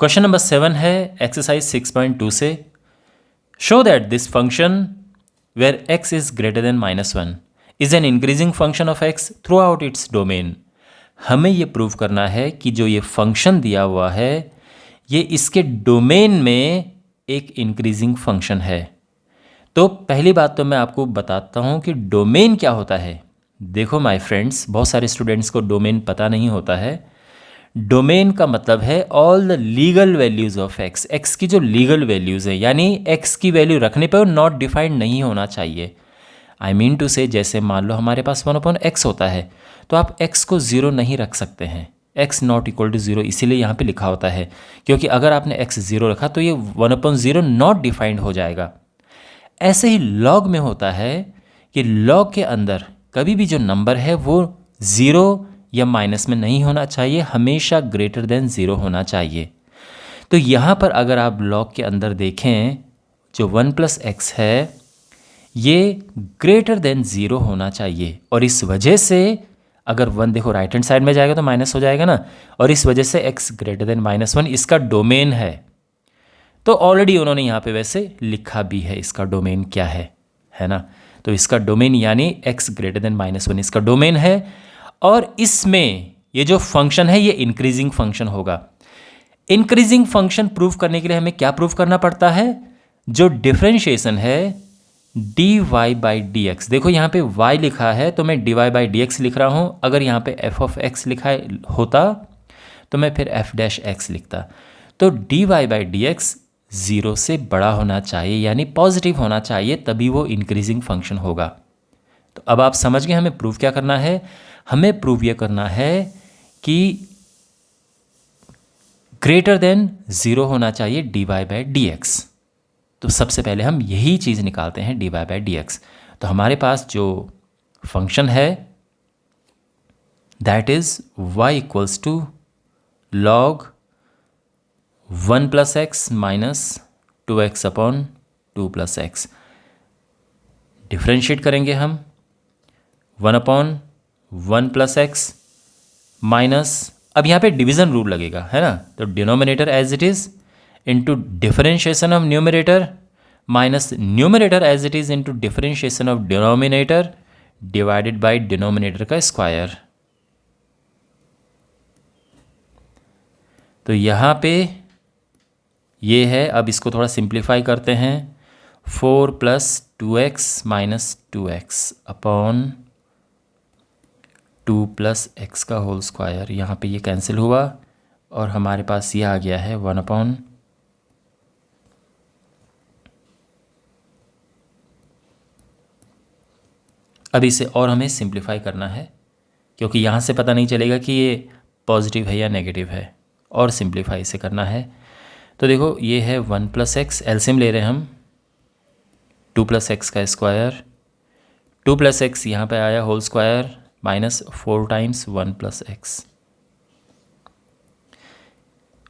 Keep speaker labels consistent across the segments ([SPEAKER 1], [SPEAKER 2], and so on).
[SPEAKER 1] Question number 7 है exercise 6.2 से। Show that this function where x is greater than -1 is an increasing function of x throughout its domain. हमें ये prove करना है कि जो ये फंक्शन दिया हुआ है ये इसके डोमेन में एक इंक्रीजिंग फंक्शन है। तो पहली बात तो मैं आपको बताता हूँ कि डोमेन क्या होता है। देखो माय फ्रेंड्स, बहुत सारे स्टूडेंट्स को डोमेन पता नहीं होता है। डोमेन का मतलब है all the legal values of x, x की जो लीगल वैल्यूज़ है, यानी एक्स की वैल्यू रखने पर नॉट डिफाइंड नहीं होना चाहिए। आई मीन टू से, जैसे मान लो हमारे पास 1/x होता है तो आप x को 0 नहीं रख सकते हैं, x नॉट इक्वल टू 0, इसीलिए यहाँ पे लिखा होता है, क्योंकि अगर आपने x 0 रखा तो ये 1/0 नॉट डिफाइंड हो जाएगा। ऐसे ही लॉग में होता है कि लॉग के अंदर कभी भी जो नंबर है वो 0 या माइनस में नहीं होना चाहिए, हमेशा ग्रेटर देन 0 होना चाहिए। तो यहाँ पर अगर आप लॉग के अंदर देखें, जो 1+x है ये ग्रेटर देन 0 होना चाहिए, और इस वजह से अगर 1 देखो राइट हैंड साइड में जाएगा तो माइनस हो जाएगा ना, और इस वजह से x ग्रेटर देन -1 इसका डोमेन है। तो ऑलरेडी उन्होंने यहाँ पे वैसे लिखा भी है इसका डोमेन क्या है ना। तो इसका डोमेन यानी x ग्रेटर देन -1 इसका डोमेन है, और इसमें ये जो फंक्शन है ये इंक्रीजिंग फंक्शन होगा। इंक्रीजिंग फंक्शन प्रूव करने के लिए हमें क्या प्रूव करना पड़ता है, जो डिफरेंशिएशन है dy/dx। देखो यहाँ पे y लिखा है तो मैं dy/dx लिख रहा हूँ, अगर यहाँ पे f of x लिखा होता तो मैं फिर f' लिखता। तो dy/dx 0 से बड़ा होना चाहिए, यानी पॉजिटिव होना चाहिए, तभी वो इंक्रीजिंग फंक्शन होगा। तो अब आप समझ गए हमें प्रूव क्या करना है। हमें प्रूव ये करना है कि ग्रेटर देन 0 होना चाहिए dy/dx। तो सबसे पहले हम यही चीज़ निकालते हैं dy/dx। तो हमारे पास जो फंक्शन है that is y equals to log 1+x minus 2x upon 2+x। Differentiate करेंगे हम 1/1+x माइनस, अब यहाँ पे डिवीज़न रूल लगेगा है ना, तो denominator as it is into differentiation of numerator minus numerator as it is into differentiation of denominator divided by denominator का स्क्वायर। तो यहाँ पे ये है, अब इसको थोड़ा सिंप्लीफाई करते हैं, 4 + 2x minus 2x upon 2+x का होल स्क्वायर। यहाँ पे ये कैंसिल हुआ और हमारे पास ये आ गया है 1/। अब इसे और हमें सिंप्लीफाई करना है, क्योंकि यहाँ से पता नहीं चलेगा कि ये पॉजिटिव है या नेगेटिव है, और सिंप्लीफाई इसे करना है। तो देखो ये है 1+x, एलसीएम ले रहे हैं हम, 2+x का स्क्वायर, 2+x यहाँ पे आया whole square minus 4 times 1+x,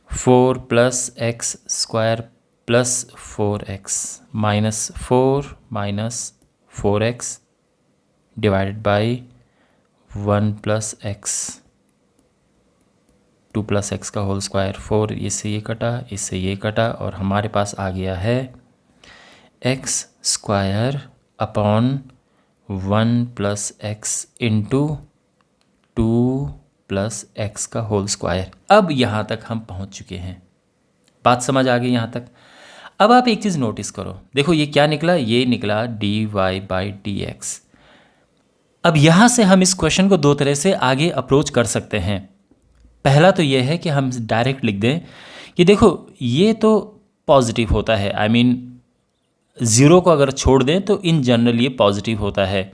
[SPEAKER 1] 4+x square plus 4x minus 4 minus 4x divided by 1+x, 2+x का होल स्क्वायर, 4 इससे ये कटा, इससे ये कटा, और हमारे पास आ गया है x square upon 1+x into 2+x का होल स्क्वायर। अब यहाँ तक हम पहुँच चुके हैं, बात समझ आ गई यहाँ तक। अब आप एक चीज़ नोटिस करो, देखो ये क्या निकला, ये निकला dy/dx। अब यहाँ से हम इस क्वेश्चन को दो तरह से आगे अप्रोच कर सकते हैं। पहला तो ये है कि हम डायरेक्ट लिख दें कि देखो ये तो पॉजिटिव होता है, आई मीन 0 को अगर छोड़ दें तो इन जनरल ये पॉजिटिव होता है,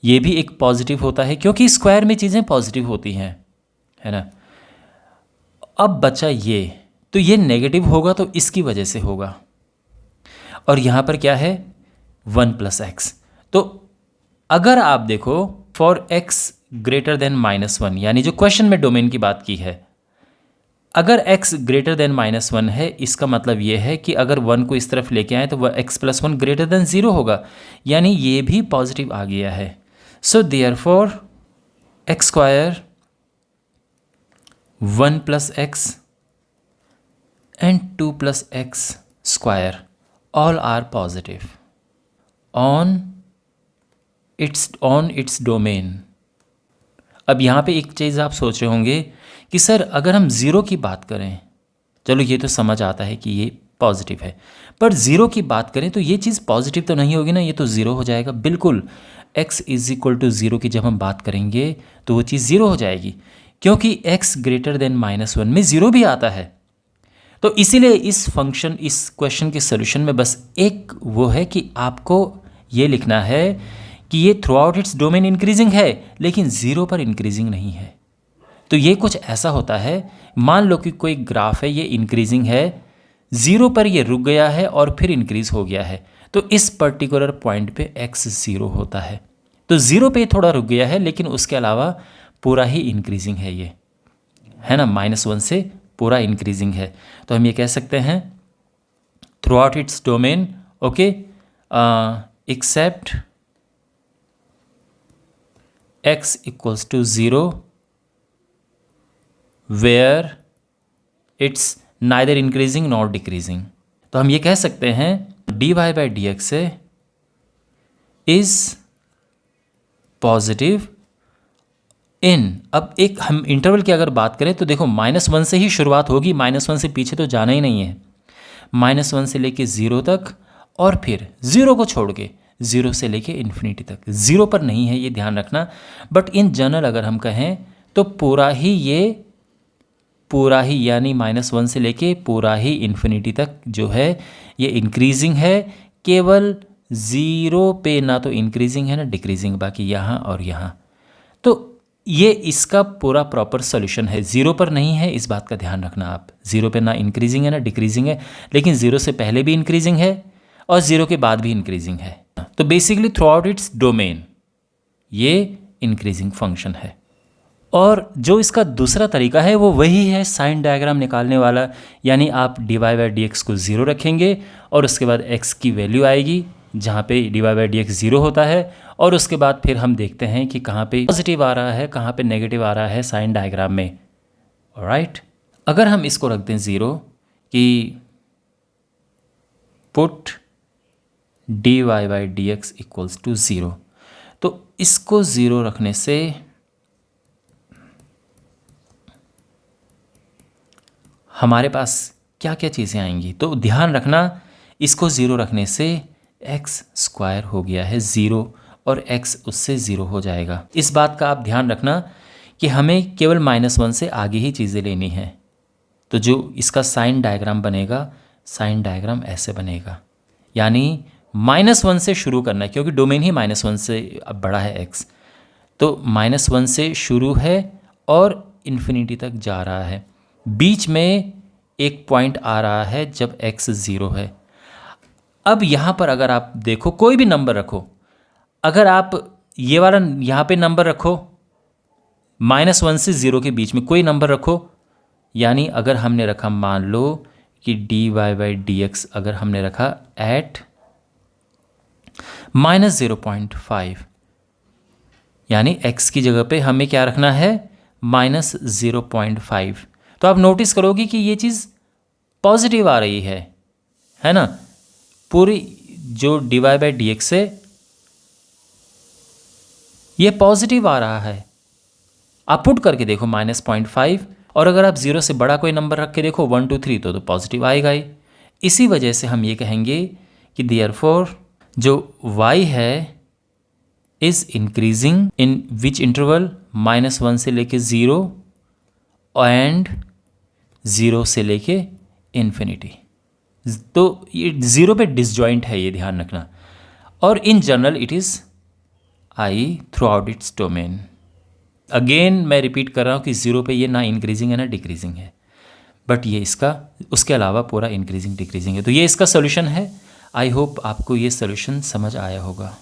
[SPEAKER 1] ये भी एक पॉजिटिव होता है, क्योंकि स्क्वायर में चीज़ें पॉजिटिव होती हैं, है ना। अब बचा ये, तो ये नेगेटिव होगा तो इसकी वजह से होगा, और यहाँ पर क्या है 1+x। तो अगर आप देखो फॉर x ग्रेटर देन -1, यानी जो क्वेश्चन में डोमेन की बात की है, अगर x ग्रेटर देन -1 है, इसका मतलब ये है कि अगर 1 को इस तरफ लेके आए तो वह x+1 ग्रेटर देन 0 होगा, यानी ये भी पॉजिटिव आ गया है। So therefore x square 1+x and 2 plus x square all are positive on its domain. अब यहाँ पे एक चीज़ आप सोच रहे होंगे कि सर अगर हम ज़ीरो की बात करें, चलो ये तो समझ आता है कि ये पॉजिटिव है, पर ज़ीरो की बात करें तो ये चीज़ पॉजिटिव तो नहीं होगी ना, ये तो ज़ीरो हो जाएगा. बिल्कुल, x is equal to zero की जब हम बात करेंगे तो वो चीज़ ज़ीरो हो जाएगी, क्योंकि x ग्रेटर देन -1 में ज़ीरो भी आता है. तो इसीलिए इस क्वेश्चन के सोल्यूशन में बस एक वो है कि आपको ये लिखना है कि ये through out its domain increasing है, लेकिन ज़ीरो पर इंक्रीजिंग नहीं है. तो ये कुछ ऐसा होता है, मान लो कि कोई ग्राफ है, ये इंक्रीजिंग है, ज़ीरो पर ये रुक गया है और फिर इंक्रीज हो गया है, तो इस पर्टिकुलर पॉइंट पे x ज़ीरो होता है. तो ज़ीरो पे थोड़ा रुक गया है, लेकिन उसके अलावा पूरा ही इंक्रीजिंग है, ये है ना, -1 से पूरा इंक्रीजिंग है. तो हम ये कह सकते हैं throughout its domain, okay, except x equals to zero where it's neither increasing nor decreasing. तो हम ये कह सकते हैं dy by d x is positive in, अब एक हम इंटरवल की अगर बात करें तो देखो -1 से ही शुरुआत होगी, -1 से पीछे तो जाना ही नहीं है, -1 से लेके 0 तक और फिर 0 को छोड़ के 0 से लेके इन्फिनिटी तक. 0 पर नहीं है, ये ध्यान रखना. बट इन जनरल अगर हम कहें तो पूरा ही यानी -1 से लेके पूरा ही इन्फिनिटी तक जो है ये इंक्रीजिंग है. केवल 0 पे ना तो इंक्रीजिंग है ना डिक्रीजिंग, बाकी यहाँ और यहाँ. तो ये इसका पूरा प्रॉपर सॉल्यूशन है. 0 पर नहीं है, इस बात का ध्यान रखना आप. 0 पे ना इंक्रीजिंग है ना डिक्रीजिंग है, लेकिन 0 से पहले भी इंक्रीजिंग है और 0 के बाद भी इंक्रीजिंग है. तो basically through out its domain ये इंक्रीजिंग फंक्शन है. और जो इसका दूसरा तरीका है वो वही है साइन डायग्राम निकालने वाला, यानी आप dy बाई डी एक्स को 0 रखेंगे और उसके बाद x की वैल्यू आएगी जहाँ पे dy बाई डी एक्स 0 होता है, और उसके बाद फिर हम देखते हैं कि कहाँ पे पॉजिटिव आ रहा है, कहाँ पे नेगेटिव आ रहा है साइन डायग्राम में. ऑलराइट, अगर हम इसको रख दें 0 कि put dy by d x equals to 0, तो इसको 0 रखने से हमारे पास क्या क्या चीज़ें आएंगी. तो ध्यान रखना, इसको 0 रखने से x स्क्वायर हो गया है 0 और x उससे 0 हो जाएगा. इस बात का आप ध्यान रखना कि हमें केवल -1 से आगे ही चीज़ें लेनी है. तो जो इसका साइन डायग्राम बनेगा, साइन डायग्राम ऐसे बनेगा, यानी -1 से शुरू करना है, क्योंकि डोमेन ही -1 से अब बड़ा है x. तो -1 से शुरू है और इन्फिनिटी तक जा रहा है. बीच में एक पॉइंट आ रहा है जब x 0 है. अब यहाँ पर अगर आप देखो, कोई भी नंबर रखो, अगर आप ये वाला यहाँ पे नंबर रखो, -1 से 0 के बीच में कोई नंबर रखो, यानी अगर हमने रखा, मान लो कि dy बाई डी एक्स अगर हमने रखा एट -0.5, यानी x की जगह पे हमें क्या रखना है, -0.5. तो आप नोटिस करोगे कि ये चीज़ पॉजिटिव आ रही है ना. पूरी जो dy बाई डी एक्स है ये पॉजिटिव आ रहा है. आप पुट करके देखो -0.5, और अगर आप 0 से बड़ा कोई नंबर रख के देखो 1 2 3 तो पॉजिटिव आएगा ही. इसी वजह से हम ये कहेंगे कि देयरफॉर जो y है is increasing in which interval, -1 से लेके 0 एंड 0 से लेके इन्फिनिटी. तो ये 0 पे डिसजॉइंट है, ये ध्यान रखना. और in general it is i through out its domain. Again मैं रिपीट कर रहा हूँ कि 0 पे ये ना इंक्रीजिंग है ना डिक्रीजिंग है, बट ये इसका उसके अलावा पूरा इंक्रीजिंग डिक्रीजिंग है. तो ये इसका सोल्यूशन है. आई होप आपको ये सोल्यूशन समझ आया होगा.